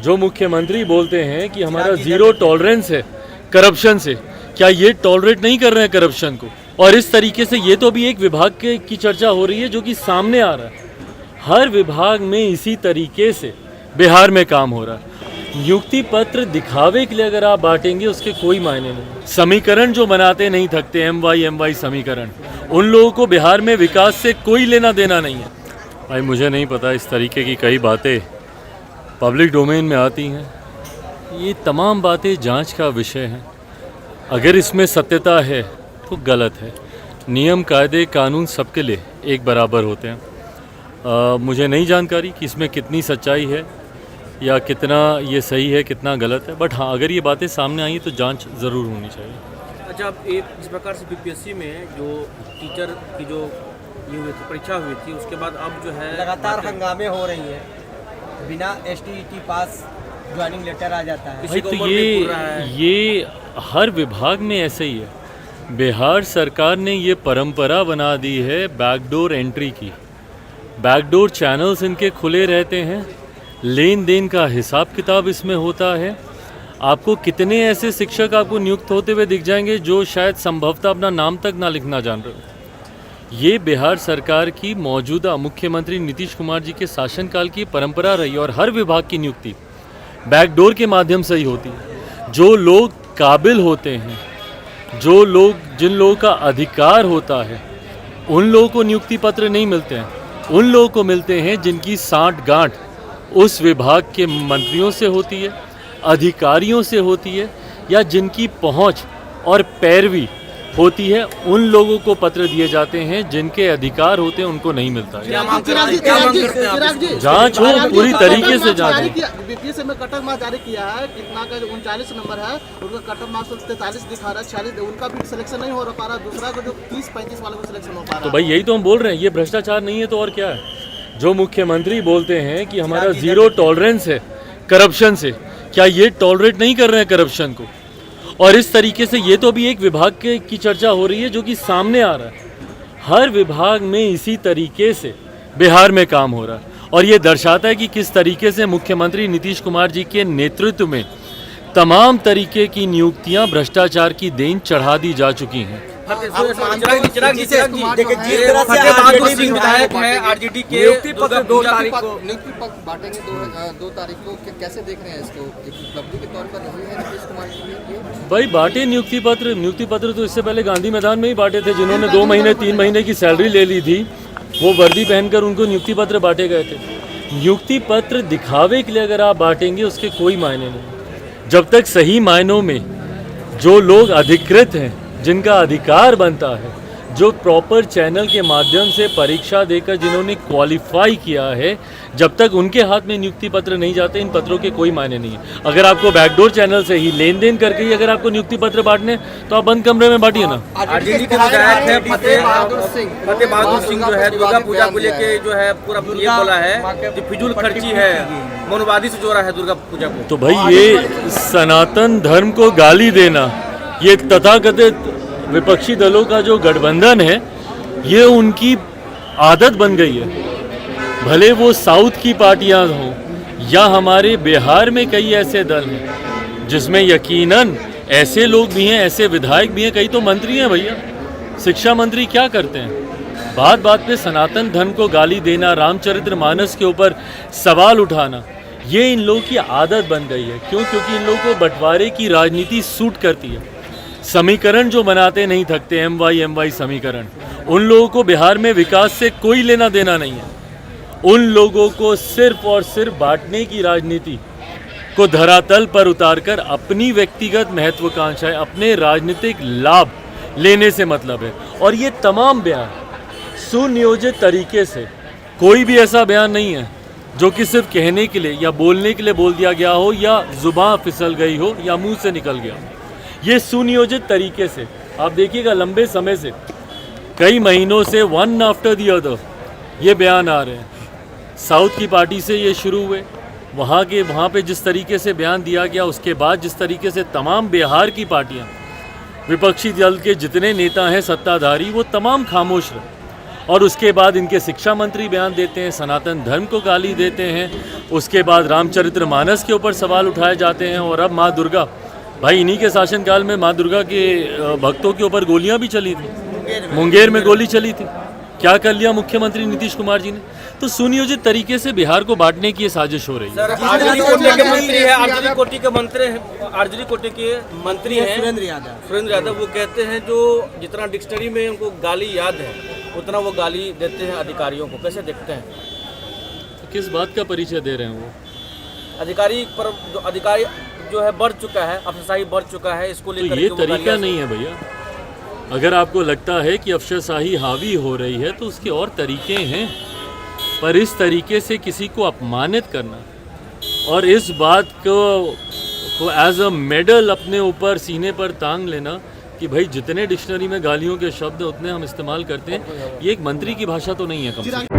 जो मुख्यमंत्री बोलते हैं कि हमारा जीरो टॉलरेंस है करप्शन से, क्या ये टॉलरेट नहीं कर रहे हैं करप्शन को? और इस तरीके से ये तो भी एक विभाग की चर्चा हो रही है जो कि सामने आ रहा है। हर विभाग में इसी तरीके से बिहार में काम हो रहा है। नियुक्ति पत्र दिखावे के लिए अगर आप बांटेंगे उसके कोई मायने नहीं। समीकरण जो बनाते नहीं थकते, MY समीकरण, उन लोगों को बिहार में विकास से कोई लेना देना नहीं है। भाई मुझे नहीं पता, इस तरीके की कई बातें पब्लिक डोमेन में आती हैं। ये तमाम बातें जांच का विषय हैं। अगर इसमें सत्यता है तो गलत है। नियम कायदे कानून सबके लिए एक बराबर होते हैं। मुझे नहीं जानकारी कि इसमें कितनी सच्चाई है या कितना ये सही है, कितना गलत है, बट हाँ, अगर ये बातें सामने आई तो जांच ज़रूर होनी चाहिए। अच्छा, अब एक इस प्रकार से बीपीएससी में जो टीचर की जो ये हुई थी, परीक्षा हुई थी, उसके बाद अब जो है लगातार हंगामे हो रही है, बिना STET पास ज्वाइनिंग लेटर आ जाता है। भाई तो ये हर विभाग में ऐसे ही है। बिहार सरकार ने ये परंपरा बना दी है बैकडोर एंट्री की। बैकडोर चैनल्स इनके खुले रहते हैं, लेन देन का हिसाब किताब इसमें होता है। आपको कितने ऐसे शिक्षक आपको नियुक्त होते हुए दिख जाएंगे जो शायद संभवतः अपना नाम तक ना लिखना जान रहे हो। ये बिहार सरकार की मौजूदा मुख्यमंत्री नीतीश कुमार जी के शासनकाल की परंपरा रही और हर विभाग की नियुक्ति बैकडोर के माध्यम से ही होती है। जो लोग काबिल होते हैं, जिन लोगों का अधिकार होता है, उन लोगों को नियुक्ति पत्र नहीं मिलते हैं। उन लोगों को मिलते हैं जिनकी साँठ-गाँठ उस विभाग के मंत्रियों से होती है, अधिकारियों से होती है, या जिनकी पहुंच और पैरवी होती है, उन लोगों को पत्र दिए जाते हैं। जिनके अधिकार होते हैं उनको नहीं मिलता है। जांच हो पूरी तरीके से जांच। बीपीएससी में कट ऑफ मार्क्स जारी किया है, कितना का 39 नंबर है, उनका कट ऑफ मार्क्स 43 दिखा रहा है, 46, उनका भी सिलेक्शन नहीं हो पा रहा। दूसरा को जो 30-35 वाले को सिलेक्शन हो पा रहा है। तो भाई यही तो हम बोल रहे हैं, ये भ्रष्टाचार नहीं है तो और क्या है? जो मुख्यमंत्री बोलते हैं कि हमारा जीरो टॉलरेंस है करप्शन से, क्या ये टॉलरेट नहीं कर रहे हैं करप्शन को? और इस तरीके से ये तो भी एक विभाग की चर्चा हो रही है जो कि सामने आ रहा है। हर विभाग में इसी तरीके से बिहार में काम हो रहा है और ये दर्शाता है कि किस तरीके से मुख्यमंत्री नीतीश कुमार जी के नेतृत्व में तमाम तरीके की नियुक्तियां भ्रष्टाचार की देन चढ़ा दी जा चुकी हैं। विधायक है आरजेडी के, नियुक्ति पत्र 2 तारीख को बांटेंगे। 2 तारीख को कैसे देख रहे हैं इसको? एक उपलब्धि के तौर पर नहीं है नीतीश कुमार जी ने भाई बांटे नियुक्ति पत्र तो इससे पहले गांधी मैदान में ही बांटे थे। जिन्होंने 2 महीने 3 महीने की सैलरी ले ली थी, वो वर्दी पहनकर उनको नियुक्ति पत्र बांटे गए थे। नियुक्ति पत्र दिखावे के लिए अगर आप बांटेंगे उसके कोई मायने नहीं। जब तक सही मायनों में जो लोग अधिकृत हैं, जिनका अधिकार बनता है, जो प्रॉपर चैनल के माध्यम से परीक्षा देकर जिन्होंने क्वालिफाई किया है, जब तक उनके हाथ में नियुक्ति पत्र नहीं जाते, इन पत्रों के कोई मायने नहीं है। अगर आपको बैकडोर चैनल से ही लेन देन करके ही अगर आपको नियुक्ति पत्र बांटने, तो आप बंद कमरे में बांटिए ना। आरजेडी के विधायक है फतेह बहादुर सिंह जो है दुर्गा पूजा को लेके जो है पूरा ये बोला है कि फिजूल खर्ची है, मनुवादी से जोड़ा है दुर्गा पूजा को। तो भाई ये सनातन धर्म को गाली देना, ये तथाकथित विपक्षी दलों का जो गठबंधन है, ये उनकी आदत बन गई है। भले वो साउथ की पार्टियां हों या हमारे बिहार में कई ऐसे दल हैं जिसमें यकीनन ऐसे लोग भी हैं, ऐसे विधायक भी हैं, कई तो मंत्री हैं। भैया शिक्षा मंत्री क्या करते हैं? बात बात पे सनातन धर्म को गाली देना, रामचरितमानस के ऊपर सवाल उठाना, ये इन लोगों की आदत बन गई है। क्यों? क्योंकि इन लोगों को बंटवारे की राजनीति सूट करती है। समीकरण जो बनाते नहीं थकते, MY समीकरण, उन लोगों को बिहार में विकास से कोई लेना देना नहीं है। उन लोगों को सिर्फ और सिर्फ बांटने की राजनीति को धरातल पर उतारकर अपनी व्यक्तिगत महत्वाकांक्षाएं, अपने राजनीतिक लाभ लेने से मतलब है। और ये तमाम बयान सुनियोजित तरीके से, कोई भी ऐसा बयान नहीं है जो कि सिर्फ कहने के लिए या बोलने के लिए बोल दिया गया हो, या जुबान फिसल गई हो, या मुंह से निकल गया हो। ये सुनियोजित तरीके से आप देखिएगा, लंबे समय से, कई महीनों से वन आफ्टर दी अदर ये बयान आ रहे हैं। साउथ की पार्टी से ये शुरू हुए, वहाँ पे जिस तरीके से बयान दिया गया, उसके बाद जिस तरीके से तमाम बिहार की पार्टियाँ, विपक्षी दल के जितने नेता हैं सत्ताधारी, वो तमाम खामोश रहे। और उसके बाद इनके शिक्षा मंत्री बयान देते हैं, सनातन धर्म को गाली देते हैं, उसके बाद रामचरितमानस के ऊपर सवाल उठाए जाते हैं, और अब माँ दुर्गा, भाई इन्हीं के शासनकाल में माँ दुर्गा के भक्तों के ऊपर गोलियां भी चली थी, मुंगेर में गोली चली थी। क्या कर लिया मुख्यमंत्री नीतीश कुमार जी ने? तो सुनियोजित तरीके से बिहार को बांटने की ये साजिश हो रही है। सर आरजेडी कोटे के मंत्री है, आरजेडी कोटे के मंत्री हैं, आरजेडी कोटे के मंत्री हैं सुरेंद्र यादव, वो कहते हैं जो जितना डिक्शनरी में उनको गाली याद है उतना वो गाली देते हैं अधिकारियों को। कैसे देखते हैं? तो किस बात का परिचय दे रहे हैं वो? अधिकारी पर जो अधिकारी जो है बढ़ चुका है, अफसरशाही बढ़ चुका है, इसको तो लेकर ये के वो तरीका गालियां- नहीं है भैया। अगर आपको लगता है कि अफसरशाही हावी हो रही है तो उसके और तरीके हैं, पर इस तरीके से किसी को अपमानित करना और इस बात को एज अ मेडल अपने ऊपर सीने पर टांग लेना कि भाई जितने डिक्शनरी में गालियों के शब्द उतने हम इस्तेमाल करते हैं, ये एक मंत्री की भाषा तो नहीं है कम से कम।